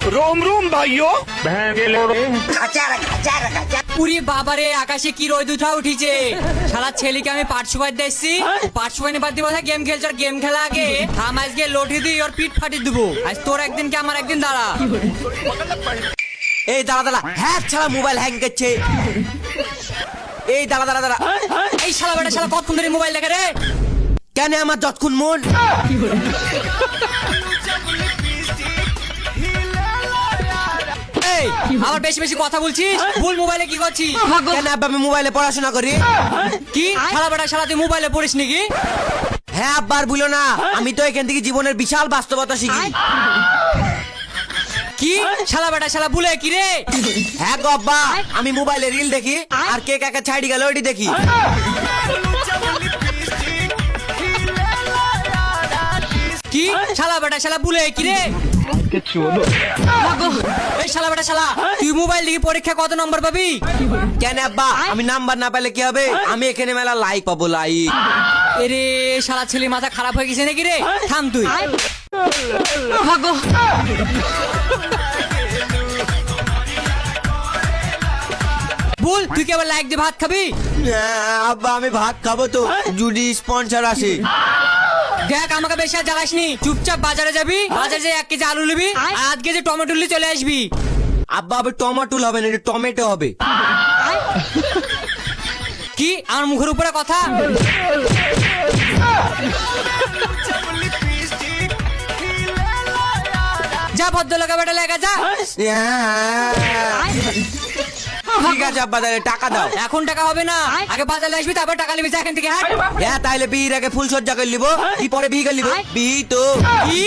रोम रोम भाइयों। পুরি বাবারে আকাশে কি রোদ উঠা উঠিছে শালা ছেলেকে আমি পাট সুপার দিচ্ছি পাট সুপার বাদ দিব গেম খেলছ গেম খেলা আগে থাম আজকে লঠি দিই ওর পিঠ ফাটি দেবো আজ তোর একদিন কি আমার একদিন দাঁড়া এই দাঁড়া দাঁড়া হ্যাঁ ছাড়া মোবাইল হ্যাং করছে এই দাঁড়া দাঁড়া দাঁড়া এই শালা বেটা শালা কতক্ষণ ধরে মোবাইল দেখে রে কেন আমার যতক্ষণ মন এই আবার বেশি বেশি কথা বলছিস ভুল মোবাইলে কি করছিস কেন আব্বা আমি মোবাইলে পড়াশোনা করি কি শালা বেটা শালা তুই মোবাইলে পড়িস নাকি হ্যাঁ আব্বার বুঝলো না আমি তো এখান থেকে জীবনের বিশাল বাস্তবতা শিখি কি শালা বেটা শালা ভুলে কি রে হ্যাঁ গো আব্বা আমি মোবাইলে রিল দেখি আর কে কাকে ছাড়ি গেল ওইটি দেখি কি শালা বেটা শালা ভুলে কি রে এই শালা বেটা শালা তুই মোবাইল দিয়ে পরীক্ষা কত নম্বর পাবি কেন আব্বা আমি নাম্বার না পেলে কি হবে আমি এখানে মেলা লাইক পাবো লাইক এরে শালা ছেলে মাথা খারাপ হয়ে গেছে নাকি রে থাম তুই বল তুই কি আবার লাইক দিয়ে ভাত খাবি আব্বা আমি ভাত খাবো তো যদি স্পন্সর আসে দেখ আমাকে বেশি আর জ্বালাসনি চুপচাপ বাজারে যাবি বাজারে যে 1 কেজি আলু নিবি আর 1 কেজি টমেটো নিয়ে চলে আসবি আব্বা আবার টমেটো হবে না টমেটো হবে কি আমার মুখের উপরে কথা যা ভদ্রলোকে বেটা লেগে যা ঠিক আছে আব্বা তাহলে টাকা দাও এখন টাকা হবে না আগে বাজারে আসবি তারপর টাকা নিবি যা এখান থেকে হাট হ্যাঁ তাইলে বিয়ের আগে ফুল সজ্জা করে লিবো কি পরে বিয়ে করে লিবো বিয়ে তো কি